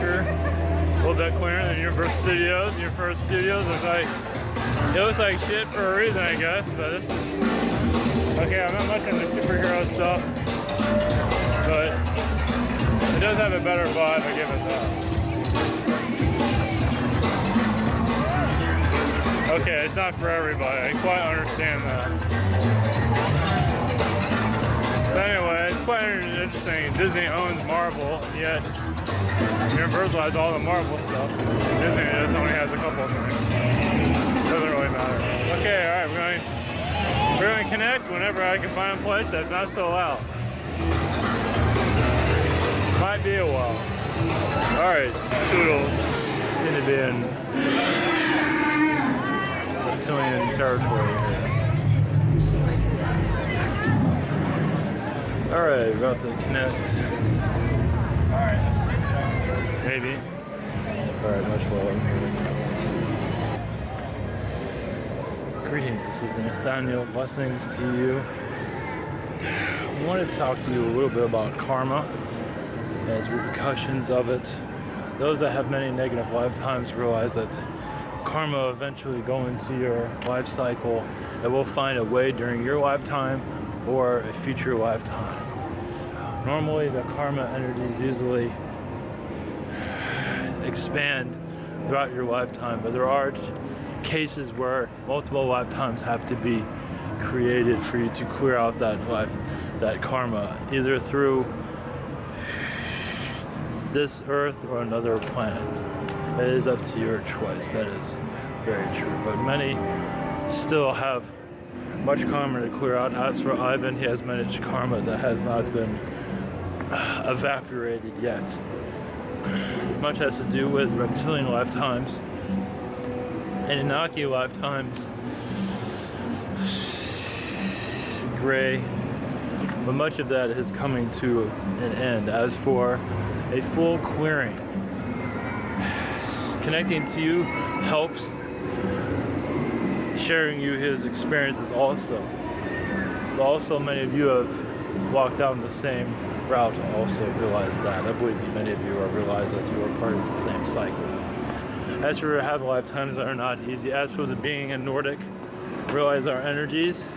picture. A little bit clearer than Universal Studios. Universal Studios looks like shit for a reason, I guess. But okay, I'm not much into superhero stuff, but it does have a better vibe. I give it that. Okay, it's not for everybody. I quite understand that. But anyway, it's quite interesting. Disney owns Marvel, yet Universal has all the Marvel stuff. Disney just only has a couple of things. Doesn't really matter. Okay, alright, we're going to connect whenever I can find a place that's not so loud. Might be a while. Alright, toodles. Seem to be in reptilian territory here. Alright, about to connect. Alright. Maybe. Alright, much lower. Greetings, this is Nathaniel. Blessings to you. I want to talk to you a little bit about karma and its repercussions of it. Those that have many negative lifetimes realize that karma eventually go into your life cycle. It will find a way during your lifetime or a future lifetime. Normally the karma energies usually expand throughout your lifetime, but there are cases where multiple lifetimes have to be created for you to clear out that karma, either through this earth or another planet. It is up to your choice. That is very true. But many still have much karma to clear out. As for Ivan, he has managed karma that has not been evaporated yet. Much has to do with reptilian lifetimes and Anunnaki lifetimes, gray, but much of that is coming to an end. As for a full clearing, connecting to you helps, sharing you his experiences also. But also many of you have walked down the same route to also realize that. I believe many of you have realized that you are part of the same cycle. As for have lifetimes that are not easy, as for the being in Nordic, realize our energies.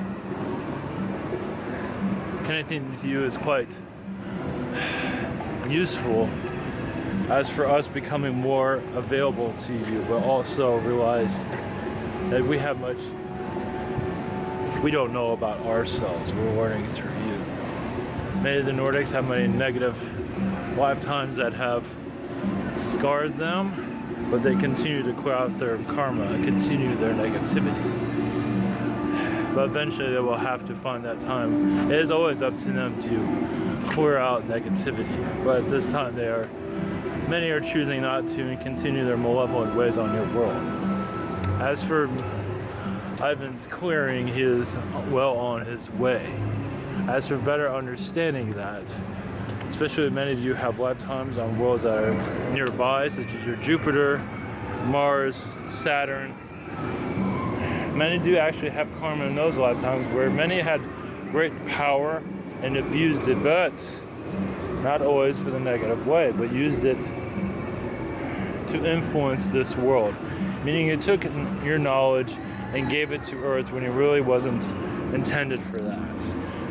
Connecting to you is quite useful. As for us becoming more available to you, but also realize that we have much we don't know about ourselves. We're learning through you. Many of the Nordics have many negative lifetimes that have scarred them, but they continue to clear out their karma, continue their negativity. But eventually they will have to find that time. It is always up to them to clear out negativity. But at this time many are choosing not to and continue their malevolent ways on your world. As for Ivan's clearing, he is well on his way. As for better understanding that, especially many of you have lifetimes on worlds that are nearby, such as your Jupiter, Mars, Saturn. Many do actually have karma in those lifetimes where many had great power and abused it, but not always for the negative way, but used it to influence this world. Meaning you took your knowledge and gave it to Earth when it really wasn't intended for that.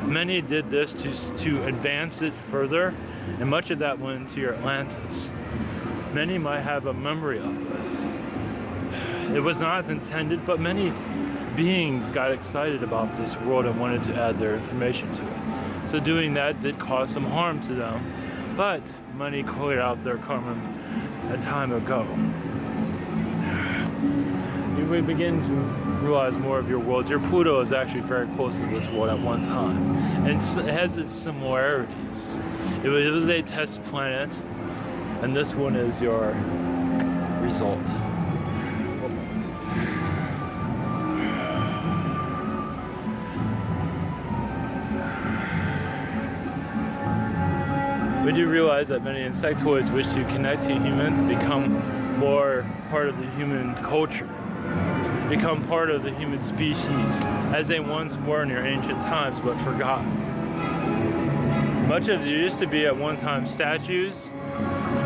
Many did this to advance it further, and much of that went into your Atlantis. Many might have a memory of this. It was not intended, but many beings got excited about this world and wanted to add their information to it. So doing that did cause some harm to them, but many cleared out their karma a time ago. You begin to realize more of your worlds. Your Pluto is actually very close to this world at one time, and it has its similarities. It was a test planet, and this one is your result. We do realize that many insectoids wish to connect to humans, become more part of the human culture, become part of the human species, as they once were in your ancient times, but forgotten. Much of it used to be at one time statues,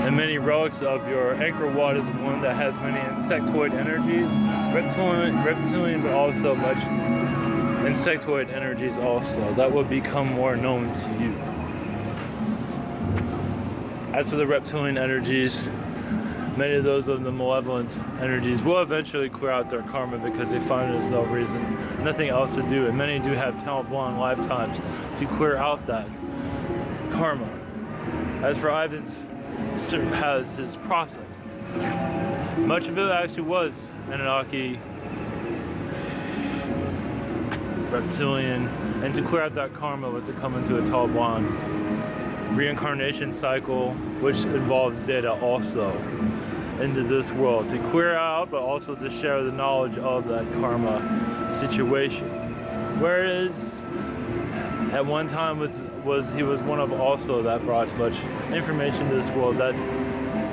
And many relics of your anchor wad is one that has many insectoid energies, reptilian, but also much insectoid energies also. That will become more known to you. As for the reptilian energies, many of those of the malevolent energies will eventually clear out their karma because they find there's no reason, nothing else to do. And many do have talent long lifetimes to clear out that karma. As for Ivan's has his process. Much of it actually was Anunnaki, reptilian, and to clear out that karma was to come into a Taliban reincarnation cycle, which involves Zeta also into this world to clear out, but also to share the knowledge of that karma situation. Whereas at one time he was one of also that brought much information to this world that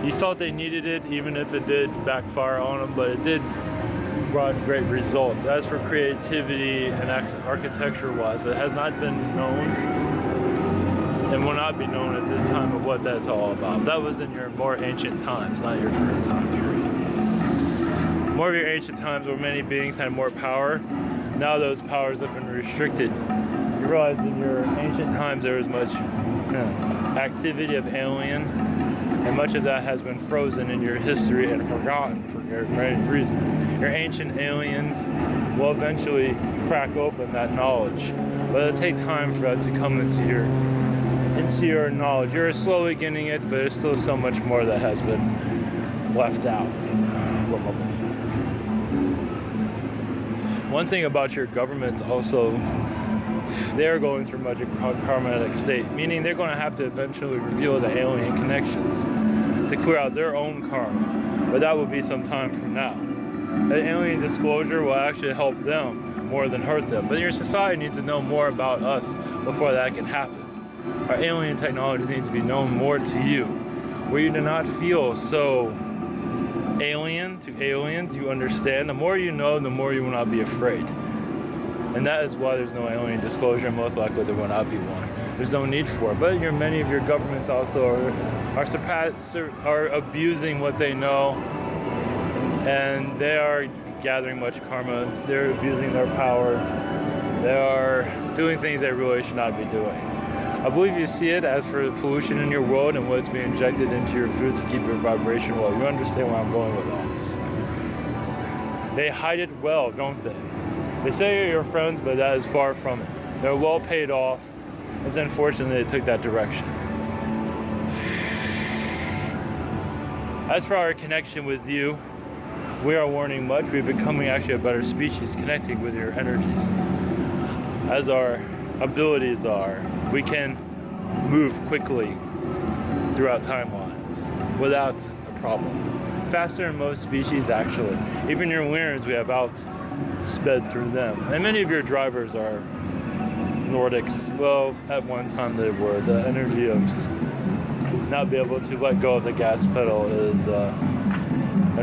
you thought they needed it, even if it did backfire on them, but it did brought great results. As for creativity and architecture wise, it has not been known and will not be known at this time of what that's all about. That was in your more ancient times, not your current time period. More of your ancient times where many beings had more power. Now those powers have been restricted. You realize in your ancient times there was much activity of alien, and much of that has been frozen in your history and forgotten for many reasons. Your ancient aliens will eventually crack open that knowledge, but it'll take time for that to come into your knowledge. You're slowly getting it, but there's still so much more that has been left out. One thing about your governments also, they're going through much of karmatic state, meaning they're going to have to eventually reveal the alien connections to clear out their own karma, but that will be some time from now. The alien disclosure will actually help them more than hurt them, but your society needs to know more about us before that can happen. Our alien technologies need to be known more to you, where you do not feel so alien to aliens. You understand, the more you know, the more you will not be afraid. And that is why there's no alien disclosure, and most likely there will not be one. There's no need for it. But many of your governments also are abusing what they know, and they are gathering much karma. They're abusing their powers. They are doing things they really should not be doing. I believe you see it as for the pollution in your world and what's being injected into your food to keep your vibration low. You understand where I'm going with all this. They hide it well, don't they? They say you're your friends, but that is far from it. They're well paid off. It's unfortunate they took that direction. As for our connection with you, we are learning much. We're becoming actually a better species connecting with your energies. As our abilities are, we can move quickly throughout timelines without a problem. Faster than most species, actually. Even your Lyrians, we have sped through them. And many of your drivers are Nordics. Well, at one time they were. The energy of not be able to let go of the gas pedal is a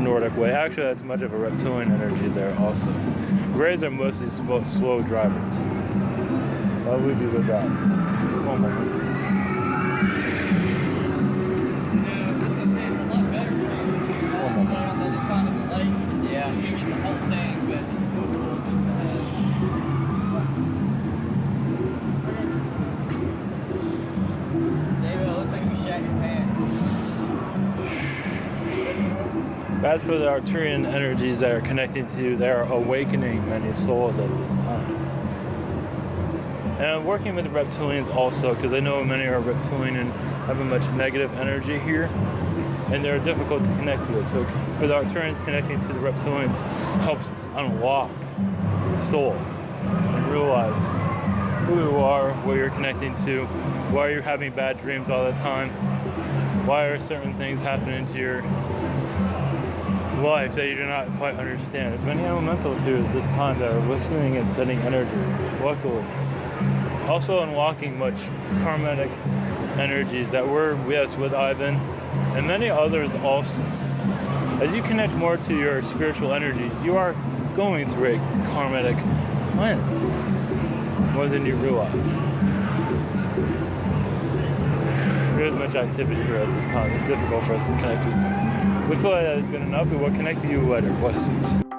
Nordic way. Actually, that's much of a reptilian energy there also. Greys are mostly slow drivers. I'll leave you with that. One moment. As for the Arcturian energies that are connecting to you, they are awakening many souls at this time. And I'm working with the reptilians also, because I know many are reptilian and have a much negative energy here, and they're difficult to connect with. So for the Arcturians, connecting to the reptilians helps unlock the soul and realize who you are, what you're connecting to, why you're having bad dreams all the time, why are certain things happening to your life that you do not quite understand. There's many elementals here at this time that are listening and sending energy, luckily. Also unlocking much karmatic energies that were, yes, with Ivan, and many others also. As you connect more to your spiritual energies, you are going through a karmatic cleanse more than you realize. there is much activity here at this time. It's difficult for us to connect with you. We feel like that is good enough. We will connect to you later. Blessings.